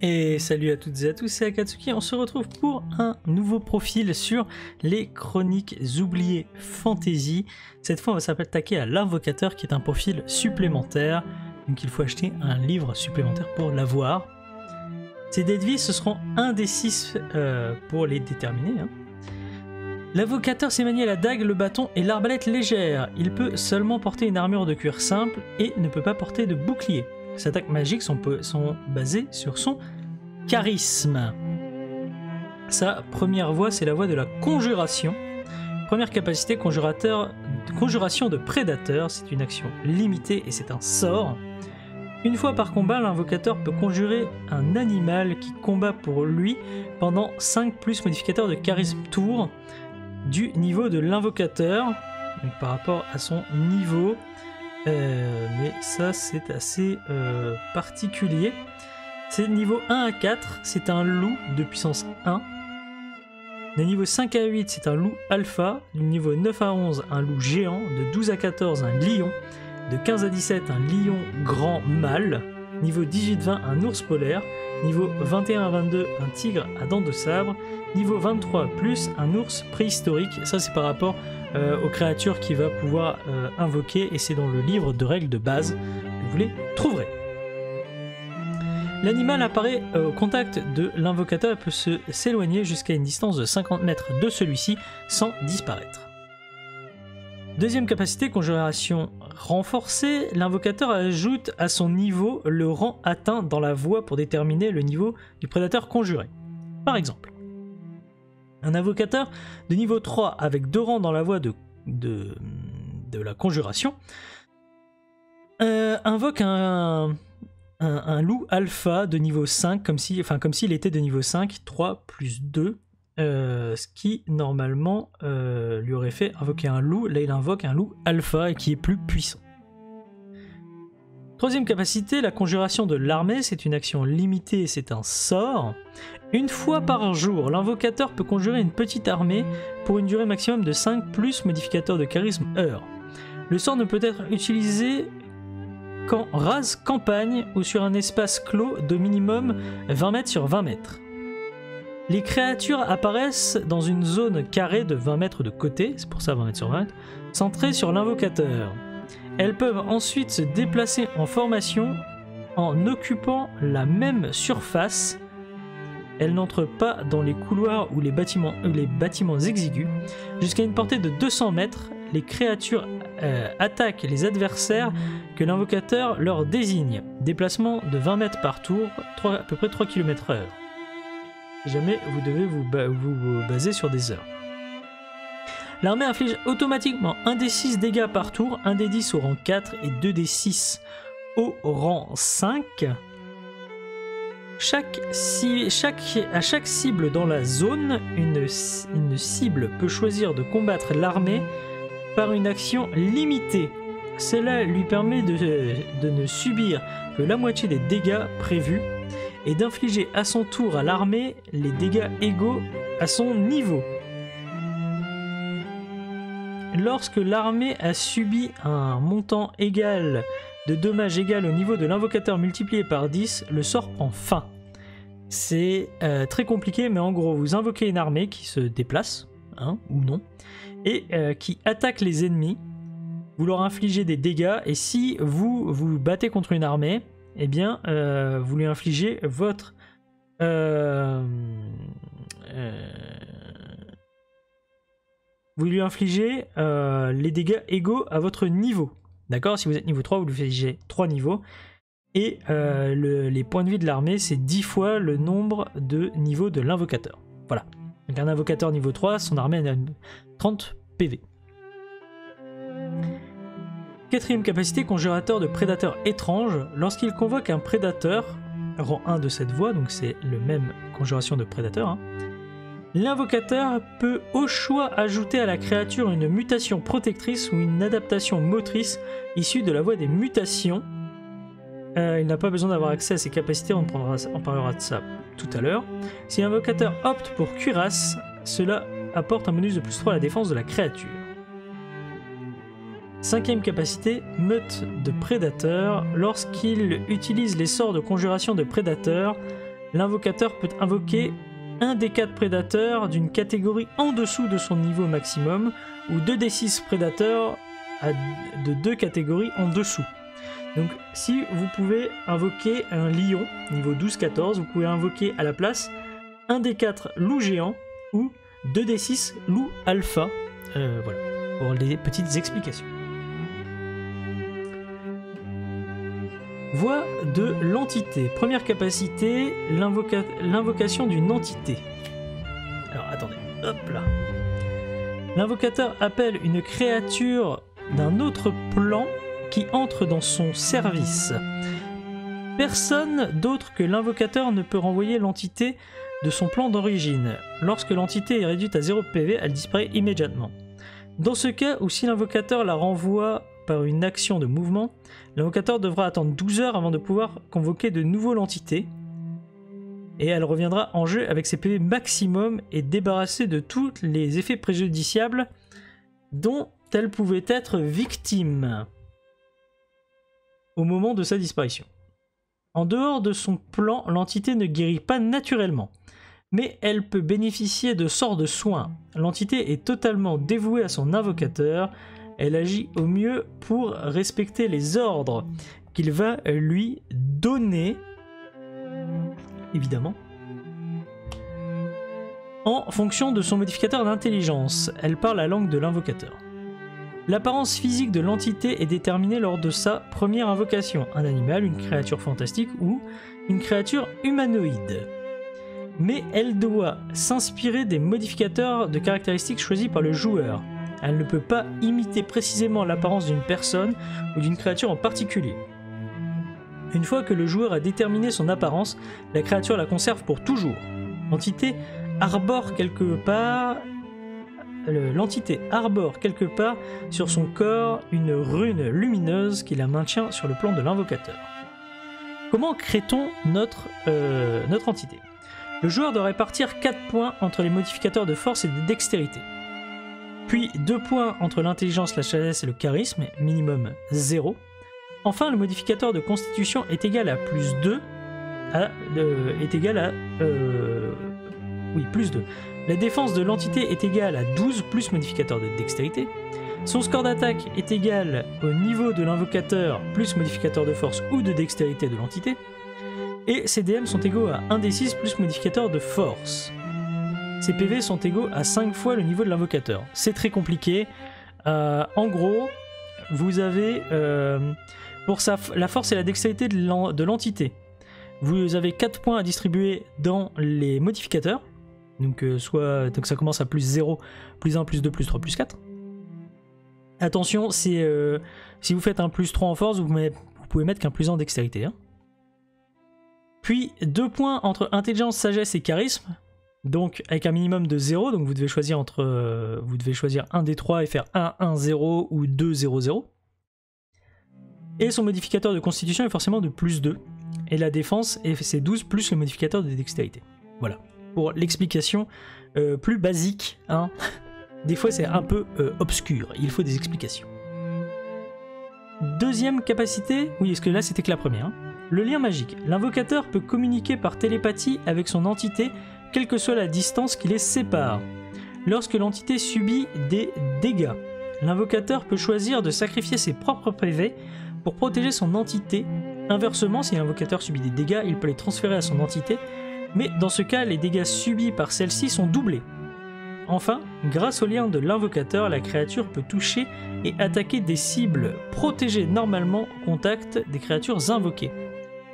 Et salut à toutes et à tous, c'est Akatsuki, on se retrouve pour un nouveau profil sur les Chroniques oubliées Fantasy. Cette fois on va s'attaquer à l'Invocateur qui est un profil supplémentaire, donc il faut acheter un livre supplémentaire pour l'avoir. Ces dés de vie ce seront un des 6 pour les déterminer. L'Invocateur sait manier la dague, le bâton et l'arbalète légère. Il peut seulement porter une armure de cuir simple et ne peut pas porter de bouclier. Ses attaques magiques sont basées sur son charisme. Sa première voie, c'est la voie de la conjuration. Première capacité, conjuration de prédateur. C'est une action limitée et c'est un sort. Une fois par combat, l'invocateur peut conjurer un animal qui combat pour lui pendant 5 plus modificateur de charisme tour du niveau de l'invocateur, donc par rapport à son niveau. Mais ça c'est assez particulier. C'est niveau 1 à 4, c'est un loup de puissance 1. De niveau 5 à 8, c'est un loup alpha. Du niveau 9 à 11, un loup géant. De 12 à 14, un lion. De 15 à 17, un lion grand mâle. Niveau 18-20, un ours polaire. Niveau 21 à 22, un tigre à dents de sabre. Niveau 23 plus, un ours préhistorique. Ça c'est par rapport aux créatures qu'il va pouvoir invoquer et c'est dans le livre de règles de base que vous les trouverez. L'animal apparaît au contact de l'invocateur et peut s'éloigner jusqu'à une distance de 50 mètres de celui-ci sans disparaître. Deuxième capacité, conjuration renforcée. L'invocateur ajoute à son niveau le rang atteint dans la voie pour déterminer le niveau du prédateur conjuré. Par exemple, un invocateur de niveau 3 avec 2 rangs dans la voie de la conjuration invoque un loup alpha de niveau 5 comme s'il était de niveau 5, 3 plus 2, ce qui normalement lui aurait fait invoquer un loup. Là il invoque un loup alpha et qui est plus puissant. Troisième capacité, la conjuration de l'armée, c'est une action limitée et c'est un sort. Une fois par jour, l'invocateur peut conjurer une petite armée pour une durée maximum de 5 plus modificateur de charisme heure. Le sort ne peut être utilisé qu'en rase campagne ou sur un espace clos de minimum 20 mètres sur 20 mètres. Les créatures apparaissent dans une zone carrée de 20 mètres de côté, c'est pour ça 20 mètres sur 20 mètres, centrée sur l'invocateur. Elles peuvent ensuite se déplacer en formation en occupant la même surface. Elles n'entrent pas dans les couloirs ou les bâtiments exigus. Jusqu'à une portée de 200 mètres, les créatures attaquent les adversaires que l'invocateur leur désigne. Déplacement de 20 mètres par tour, à peu près 3 km/h. Si jamais vous devez vous baser sur des heures. L'armée inflige automatiquement 1d6 dégâts par tour, 1d10 au rang 4 et 2d6 au rang 5. À chaque cible dans la zone, une cible peut choisir de combattre l'armée par une action limitée. Cela lui permet de ne subir que la moitié des dégâts prévus et d'infliger à son tour à l'armée les dégâts égaux à son niveau. Lorsque l'armée a subi un montant égal de dommages égal au niveau de l'invocateur multiplié par 10, le sort prend fin. C'est très compliqué, mais en gros, vous invoquez une armée qui se déplace, ou non, et qui attaque les ennemis. Vous leur infligez des dégâts, et si vous vous battez contre une armée, eh bien, vous lui infligez votre... vous lui infligez les dégâts égaux à votre niveau. D'accord ? Si vous êtes niveau 3, vous lui infligez 3 niveaux. Et les points de vie de l'armée, c'est 10 fois le nombre de niveaux de l'invocateur. Voilà. Donc un invocateur niveau 3, son armée a 30 PV. Quatrième capacité, conjurateur de prédateurs étranges. Lorsqu'il convoque un prédateur, rang 1 de cette voie, donc c'est le même conjuration de prédateur, l'invocateur peut au choix ajouter à la créature une mutation protectrice ou une adaptation motrice issue de la voie des mutations. Il n'a pas besoin d'avoir accès à ses capacités, on parlera de ça tout à l'heure. Si l'invocateur opte pour cuirasse, cela apporte un bonus de plus 3 à la défense de la créature. Cinquième capacité, meute de prédateurs. Lorsqu'il utilise les sorts de conjuration de prédateurs, l'invocateur peut invoquer un des 4 prédateurs d'une catégorie en dessous de son niveau maximum ou 2d6 prédateurs de 2 catégories en dessous. Donc si vous pouvez invoquer un lion niveau 12-14, vous pouvez invoquer à la place un des 4 loups géants ou 2d6 loups alpha. Voilà, pour les petites explications. Voix de l'entité. Première capacité, l'invocation d'une entité. Alors attendez, hop là. L'invocateur appelle une créature d'un autre plan qui entre dans son service. Personne d'autre que l'invocateur ne peut renvoyer l'entité de son plan d'origine. Lorsque l'entité est réduite à 0 PV, elle disparaît immédiatement. Dans ce cas où si l'invocateur la renvoie par une action de mouvement, l'invocateur devra attendre 12 heures avant de pouvoir convoquer de nouveau l'entité, et elle reviendra en jeu avec ses PV maximum et débarrassée de tous les effets préjudiciables dont elle pouvait être victime au moment de sa disparition. En dehors de son plan, l'entité ne guérit pas naturellement, mais elle peut bénéficier de sorts de soins. L'entité est totalement dévouée à son invocateur. Elle agit au mieux pour respecter les ordres qu'il va lui donner, évidemment, en fonction de son modificateur d'intelligence. Elle parle la langue de l'invocateur. L'apparence physique de l'entité est déterminée lors de sa première invocation, un animal, une créature fantastique ou une créature humanoïde. Mais elle doit s'inspirer des modificateurs de caractéristiques choisis par le joueur. Elle ne peut pas imiter précisément l'apparence d'une personne ou d'une créature en particulier. Une fois que le joueur a déterminé son apparence, la créature la conserve pour toujours. L'entité arbore quelque part sur son corps une rune lumineuse qui la maintient sur le plan de l'invocateur. Comment crée-t-on notre entité ? Le joueur doit répartir 4 points entre les modificateurs de force et de dextérité. Puis 2 points entre l'intelligence, la sagesse et le charisme, minimum 0. Enfin, le modificateur de constitution est égal à plus 2. Plus 2. La défense de l'entité est égale à 12 plus modificateur de dextérité. Son score d'attaque est égal au niveau de l'invocateur plus modificateur de force ou de dextérité de l'entité. Et ses DM sont égaux à 1d6 plus modificateur de force. Ses PV sont égaux à 5 fois le niveau de l'invocateur. C'est très compliqué. En gros, vous avez pour la force et la dextérité de l'entité, vous avez 4 points à distribuer dans les modificateurs. Donc ça commence à plus 0, plus 1, plus 2, plus 3, plus 4. Attention, si vous faites un plus 3 en force, vous pouvez mettre qu'un plus 1 en dextérité. Hein. Puis 2 points entre intelligence, sagesse et charisme. Donc avec un minimum de 0, donc vous devez choisir un des 3 et faire 1, 1, 0 ou 2, 0, 0. Et son modificateur de constitution est forcément de plus 2. Et la défense, c'est 12 plus le modificateur de dextérité. Voilà. Pour l'explication plus basique, hein. Des fois c'est un peu obscur, il faut des explications. Deuxième capacité, oui, parce que là c'était que la première. Hein. Le lien magique. L'invocateur peut communiquer par télépathie avec son entité, quelle que soit la distance qui les sépare. Lorsque l'entité subit des dégâts, l'invocateur peut choisir de sacrifier ses propres PV pour protéger son entité. Inversement, si l'invocateur subit des dégâts, il peut les transférer à son entité, mais dans ce cas, les dégâts subis par celle-ci sont doublés. Enfin, grâce au lien de l'invocateur, la créature peut toucher et attaquer des cibles protégées normalement au contact des créatures invoquées.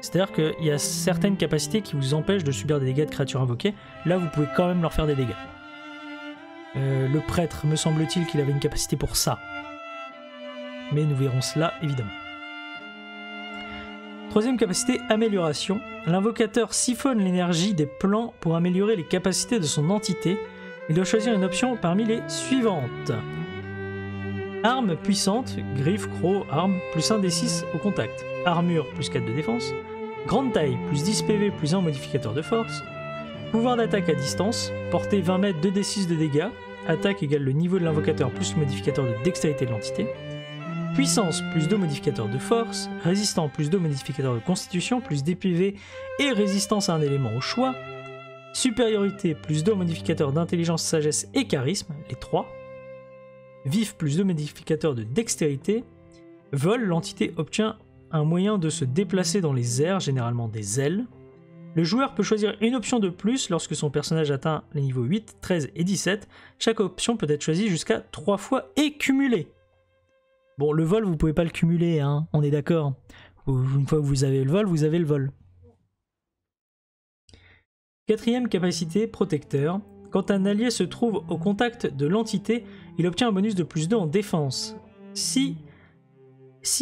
C'est-à-dire qu'il y a certaines capacités qui vous empêchent de subir des dégâts de créatures invoquées. Là, vous pouvez quand même leur faire des dégâts. Le prêtre, me semble-t-il qu'il avait une capacité pour ça. Mais nous verrons cela, évidemment. Troisième capacité, amélioration. L'invocateur siphonne l'énergie des plans pour améliorer les capacités de son entité. Il doit choisir une option parmi les suivantes. Arme puissante, griffe, croc, arme, plus 1 d6 au contact. Armure, plus 4 de défense. Grande taille, plus 10 PV, plus 1 modificateur de force. Pouvoir d'attaque à distance, portée 20 mètres, 2 d6 de dégâts. Attaque égale le niveau de l'invocateur plus le modificateur de dextérité de l'entité. Puissance plus 2 modificateurs de force, résistant plus 2 modificateurs de constitution, plus DPV et résistance à un élément au choix, supériorité plus 2 modificateurs d'intelligence, sagesse et charisme, les 3, vif plus 2 modificateurs de dextérité, vol, l'entité obtient un moyen de se déplacer dans les airs, généralement des ailes. Le joueur peut choisir une option de plus lorsque son personnage atteint les niveaux 8, 13 et 17. Chaque option peut être choisie jusqu'à 3 fois et cumulée. Bon, le vol, vous pouvez pas le cumuler, hein, on est d'accord. Une fois que vous avez le vol, vous avez le vol. Quatrième capacité, protecteur. Quand un allié se trouve au contact de l'entité, il obtient un bonus de plus 2 en défense. Si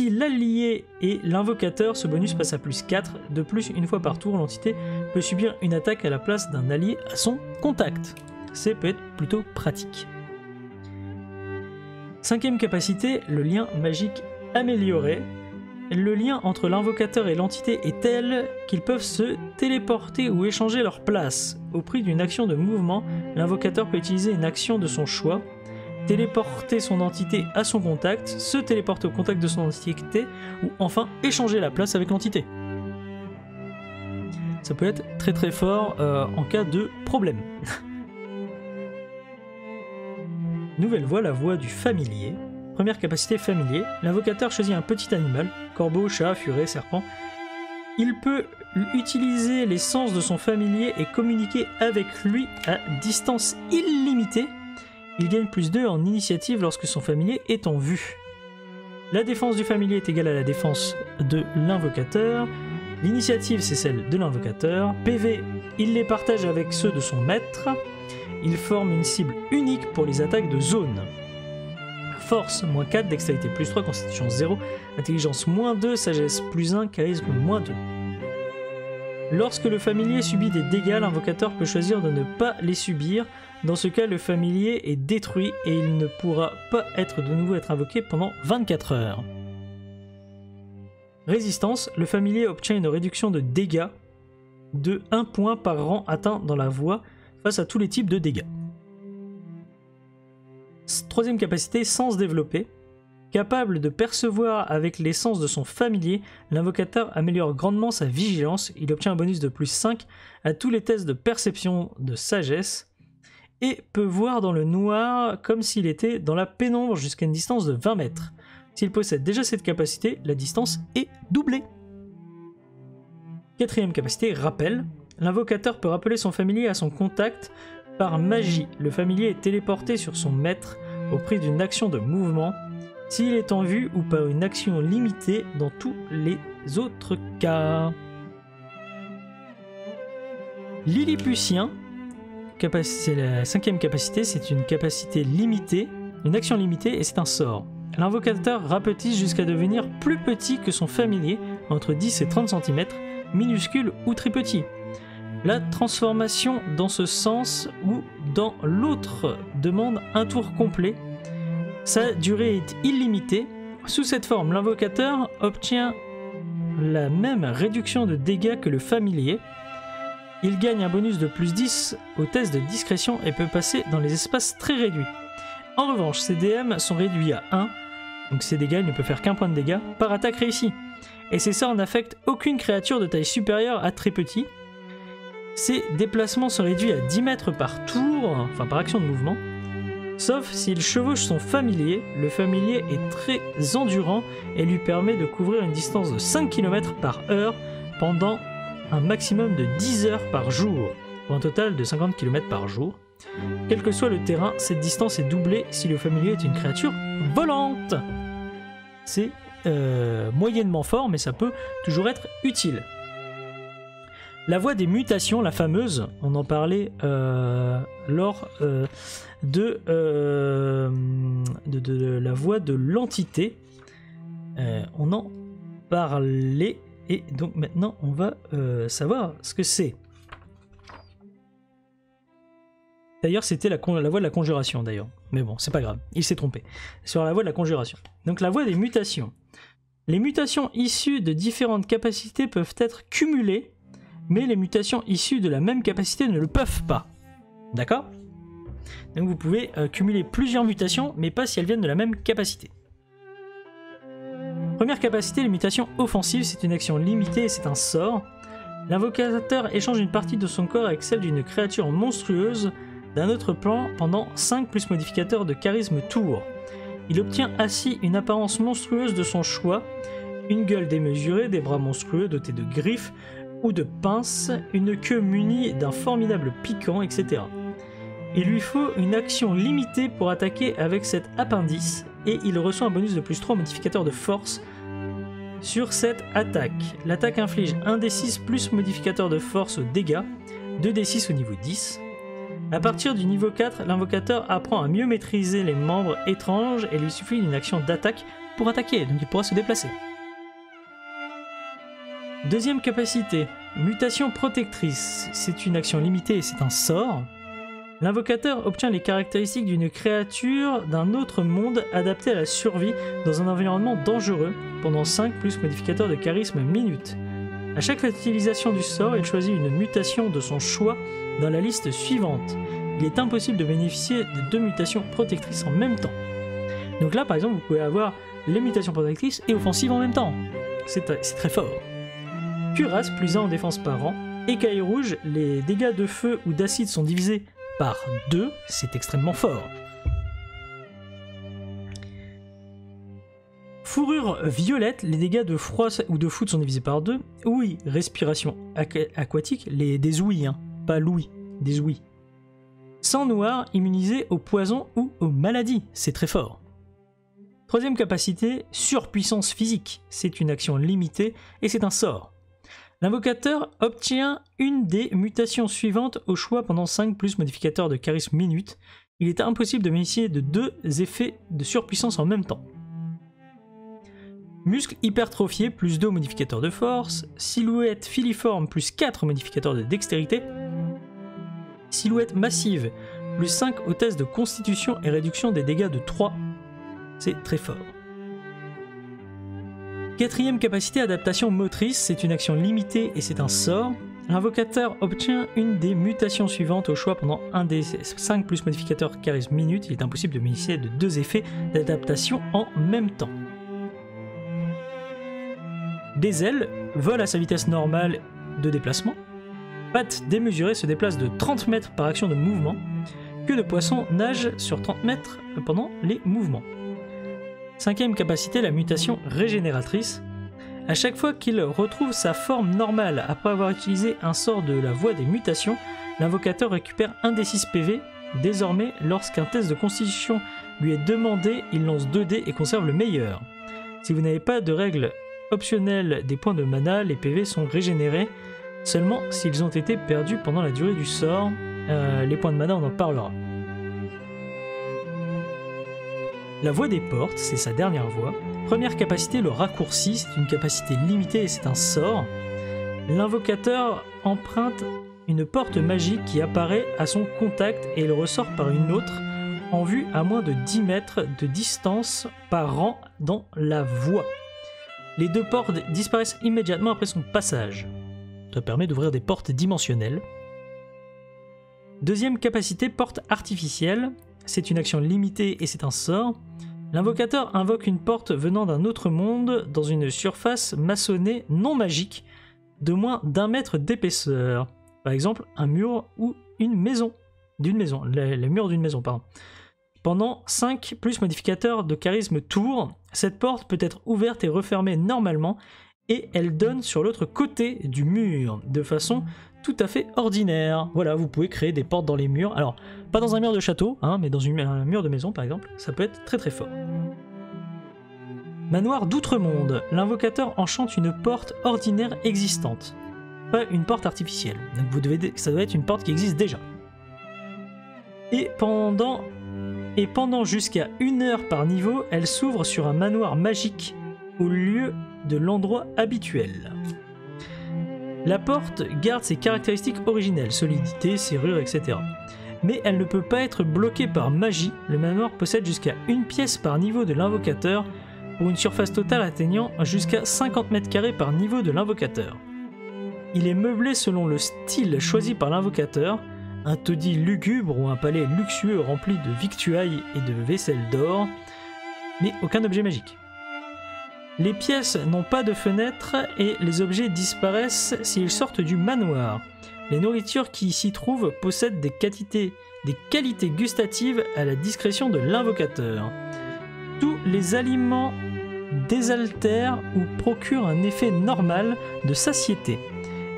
l'allié est l'invocateur, ce bonus passe à plus 4. De plus, une fois par tour, l'entité peut subir une attaque à la place d'un allié à son contact. C'est peut être plutôt pratique. Cinquième capacité, le lien magique amélioré. Le lien entre l'invocateur et l'entité est tel qu'ils peuvent se téléporter ou échanger leur place. Au prix d'une action de mouvement, l'invocateur peut utiliser une action de son choix, téléporter son entité à son contact, se téléporter au contact de son entité, ou enfin échanger la place avec l'entité. Ça peut être très très fort en cas de problème. Nouvelle voie, la voie du familier. Première capacité, familier. L'invocateur choisit un petit animal, corbeau, chat, furet, serpent. Il peut utiliser les sens de son familier et communiquer avec lui à distance illimitée. Il gagne plus 2 en initiative lorsque son familier est en vue. La défense du familier est égale à la défense de l'invocateur. L'initiative, c'est celle de l'invocateur. PV, il les partage avec ceux de son maître. Il forme une cible unique pour les attaques de zone. Force, moins 4, dextérité plus 3, constitution 0, intelligence moins 2, sagesse plus 1, charisme moins 2. Lorsque le familier subit des dégâts, l'invocateur peut choisir de ne pas les subir. Dans ce cas, le familier est détruit et il ne pourra pas être de nouveau invoqué pendant 24 heures. Résistance, le familier obtient une réduction de dégâts de 1 point par rang atteint dans la voie face à tous les types de dégâts. Troisième capacité, sens développé. Capable de percevoir avec les sens de son familier, l'invocateur améliore grandement sa vigilance. Il obtient un bonus de plus 5 à tous les tests de perception de sagesse et peut voir dans le noir comme s'il était dans la pénombre jusqu'à une distance de 20 mètres. S'il possède déjà cette capacité, la distance est doublée. Quatrième capacité, rappel. L'invocateur peut rappeler son familier à son contact par magie. Le familier est téléporté sur son maître au prix d'une action de mouvement, s'il est en vue ou par une action limitée dans tous les autres cas. Lilliputien, c'est la cinquième capacité, c'est une capacité limitée, une action limitée et c'est un sort. L'invocateur rapetisse jusqu'à devenir plus petit que son familier, entre 10 et 30 cm, minuscule ou très petit. La transformation dans ce sens ou dans l'autre demande un tour complet. Sa durée est illimitée. Sous cette forme, l'invocateur obtient la même réduction de dégâts que le familier. Il gagne un bonus de plus 10 au test de discrétion et peut passer dans les espaces très réduits. En revanche, ses DM sont réduits à 1, donc ses dégâts, il ne peut faire qu'un point de dégâts par attaque réussie. Et ses sorts n'affectent aucune créature de taille supérieure à très petit. Ses déplacements sont réduits à 10 mètres par tour, enfin par action de mouvement, sauf s'il chevauche son familier. Le familier est très endurant et lui permet de couvrir une distance de 5 km par heure pendant un maximum de 10 heures par jour, pour un total de 50 km par jour. Quel que soit le terrain, cette distance est doublée si le familier est une créature volante. C'est moyennement fort, mais ça peut toujours être utile. La voie des mutations, la fameuse, on en parlait lors de la voie de l'entité. On en parlait et donc maintenant on va savoir ce que c'est. D'ailleurs c'était la voie de la conjuration d'ailleurs, mais bon c'est pas grave, il s'est trompé. Sur la voie de la conjuration. Donc la voie des mutations. Les mutations issues de différentes capacités peuvent être cumulées, mais les mutations issues de la même capacité ne le peuvent pas. D'accord ? Donc vous pouvez cumuler plusieurs mutations, mais pas si elles viennent de la même capacité. Première capacité, les mutations offensives, c'est une action limitée et c'est un sort. L'invocateur échange une partie de son corps avec celle d'une créature monstrueuse d'un autre plan pendant 5 plus modificateur de charisme tour. Il obtient ainsi une apparence monstrueuse de son choix, une gueule démesurée, des bras monstrueux dotés de griffes ou de pinces, une queue munie d'un formidable piquant, etc. Il lui faut une action limitée pour attaquer avec cet appendice et il reçoit un bonus de plus 3 modificateur de force sur cette attaque. L'attaque inflige 1d6 plus modificateur de force aux dégâts, 2d6 au niveau 10. À partir du niveau 4, l'invocateur apprend à mieux maîtriser les membres étranges et lui suffit d'une action d'attaque pour attaquer, donc il pourra se déplacer. Deuxième capacité, mutation protectrice. C'est une action limitée et c'est un sort. L'invocateur obtient les caractéristiques d'une créature d'un autre monde adaptée à la survie dans un environnement dangereux pendant 5 plus modificateur de charisme minute. À chaque utilisation du sort, il choisit une mutation de son choix dans la liste suivante. Il est impossible de bénéficier de 2 mutations protectrices en même temps. Donc là, par exemple, vous pouvez avoir les mutations protectrices et offensives en même temps. C'est très fort. Cuirasse, plus 1 en défense par rang. Écaille rouge, les dégâts de feu ou d'acide sont divisés par 2, c'est extrêmement fort. Fourrure violette, les dégâts de froid ou de foudre sont divisés par 2. Ouïe, respiration aquatique, des ouïes, pas l'ouïe, des ouïes. Sang noir, immunisé au poison ou aux maladies, c'est très fort. Troisième capacité, surpuissance physique, c'est une action limitée et c'est un sort. L'invocateur obtient une des mutations suivantes au choix pendant 5 plus modificateur de charisme minute. Il est impossible de bénéficier de 2 effets de surpuissance en même temps. Muscle hypertrophié, plus 2 modificateur de force. Silhouette filiforme, plus 4 modificateur de dextérité. Silhouette massive, plus 5 au test de constitution et réduction des dégâts de 3. C'est très fort. Quatrième capacité, adaptation motrice, c'est une action limitée et c'est un sort. L'invocateur obtient une des mutations suivantes au choix pendant un des 5 plus modificateur charisme minute. Il est impossible de bénéficier de 2 effets d'adaptation en même temps. Des ailes, vol à sa vitesse normale de déplacement. Pattes démesurées, se déplace de 30 mètres par action de mouvement. Queue de poisson, nage sur 30 mètres pendant les mouvements. Cinquième capacité, la mutation régénératrice. À chaque fois qu'il retrouve sa forme normale après avoir utilisé un sort de la voie des mutations, l'invocateur récupère 1d6 PV. Désormais, lorsqu'un test de constitution lui est demandé, il lance 2 dés et conserve le meilleur. Si vous n'avez pas de règle optionnelle des points de mana, les PV sont régénérés seulement s'ils ont été perdus pendant la durée du sort. Les points de mana, on en parlera. La voie des portes, c'est sa dernière voie. Première capacité, le raccourci, c'est une capacité limitée et c'est un sort. L'invocateur emprunte une porte magique qui apparaît à son contact et il ressort par une autre en vue à moins de 10 mètres de distance par rang dans la voie. Les 2 portes disparaissent immédiatement après son passage. Ça permet d'ouvrir des portes dimensionnelles. Deuxième capacité, porte artificielle. C'est une action limitée et c'est un sort. L'invocateur invoque une porte venant d'un autre monde dans une surface maçonnée non magique de moins d'1 mètre d'épaisseur. Par exemple, un mur ou une maison. Les murs d'une maison, pardon. Pendant 5 plus modificateur de charisme tour, cette porte peut être ouverte et refermée normalement et elle donne sur l'autre côté du mur, de façon tout à fait ordinaire. Voilà, vous pouvez créer des portes dans les murs. Alors, pas dans un mur de château, mais dans un mur de maison par exemple, ça peut être très très fort. Manoir d'Outre-Monde. L'invocateur enchante une porte ordinaire existante, pas une porte artificielle. Donc ça doit être une porte qui existe déjà. Et pendant jusqu'à 1 heure par niveau, elle s'ouvre sur un manoir magique au lieu de l'endroit habituel. La porte garde ses caractéristiques originelles, solidité, serrure, etc. Mais elle ne peut pas être bloquée par magie. Le manoir possède jusqu'à 1 pièce par niveau de l'invocateur, pour une surface totale atteignant jusqu'à 50 mètres carrés par niveau de l'invocateur. Il est meublé selon le style choisi par l'invocateur, un taudis lugubre ou un palais luxueux rempli de victuailles et de vaisselle d'or, mais aucun objet magique. Les pièces n'ont pas de fenêtre et les objets disparaissent s'ils sortent du manoir. Les nourritures qui s'y trouvent possèdent des qualités gustatives à la discrétion de l'invocateur. Tous les aliments désaltèrent ou procurent un effet normal de satiété,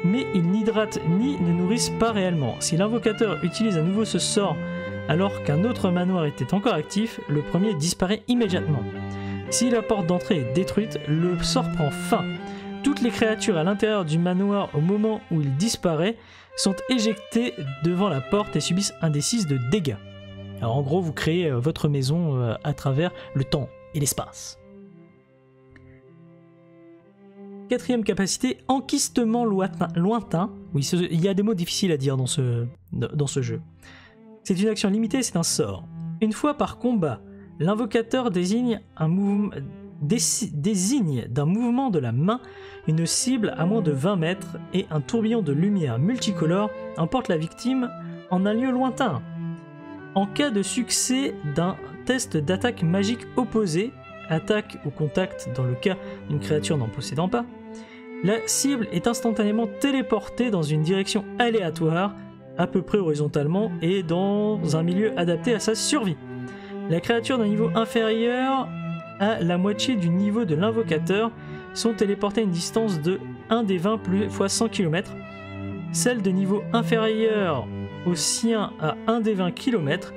mais ils n'hydratent ni ne nourrissent pas réellement. Si l'invocateur utilise à nouveau ce sort alors qu'un autre manoir était encore actif, le premier disparaît immédiatement. Si la porte d'entrée est détruite, le sort prend fin. Toutes les créatures à l'intérieur du manoir au moment où il disparaît sont éjectées devant la porte et subissent un D6 de dégâts. Alors en gros, vous créez votre maison à travers le temps et l'espace. Quatrième capacité, enquistement lointain. Oui, il y a des mots difficiles à dire dans ce jeu. C'est une action limitée, c'est un sort. Une fois par combat, l'invocateur désigne d'un mouvement de la main une cible à moins de 20 mètres et un tourbillon de lumière multicolore emporte la victime en un lieu lointain. En cas de succès d'un test d'attaque magique opposé, attaque ou contact dans le cas d'une créature n'en possédant pas, la cible est instantanément téléportée dans une direction aléatoire, à peu près horizontalement et dans un milieu adapté à sa survie. La créature d'un niveau inférieur à la moitié du niveau de l'invocateur sont téléportées à une distance de 1 des 20 fois 100 km. Celle de niveau inférieur au sien à 1 des 20 km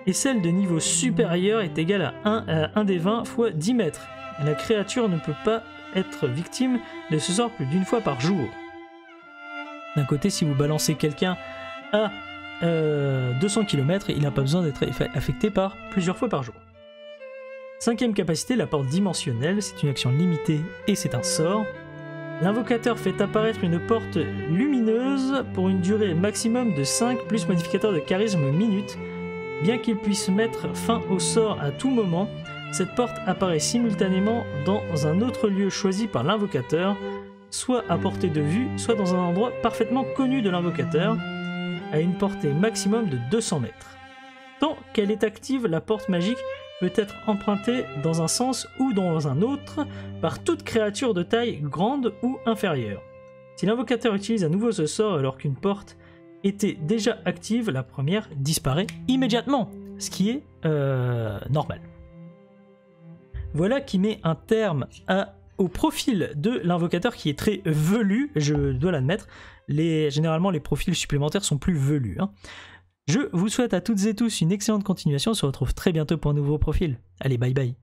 et celle de niveau supérieur est égale à 1 des 20 fois 10 mètres. La créature ne peut pas être victime de ce sort plus d'une fois par jour. D'un côté, si vous balancez quelqu'un à 200 km, il n'a pas besoin d'être affecté par plusieurs fois par jour. Cinquième capacité, la porte dimensionnelle, c'est une action limitée et c'est un sort. L'invocateur fait apparaître une porte lumineuse pour une durée maximum de 5 plus modificateur de charisme minute. Bien qu'il puisse mettre fin au sort à tout moment, cette porte apparaît simultanément dans un autre lieu choisi par l'invocateur, soit à portée de vue, soit dans un endroit parfaitement connu de l'invocateur, à une portée maximum de 200 mètres. Tant qu'elle est active, la porte magique peut être empruntée dans un sens ou dans un autre par toute créature de taille grande ou inférieure. Si l'invocateur utilise à nouveau ce sort alors qu'une porte était déjà active, la première disparaît immédiatement, ce qui est normal. Voilà qui met un terme au profil de l'invocateur qui est très velu, je dois l'admettre. Généralement, les profils supplémentaires sont plus velus. Je vous souhaite à toutes et tous une excellente continuation. On se retrouve très bientôt pour un nouveau profil. Allez, bye bye.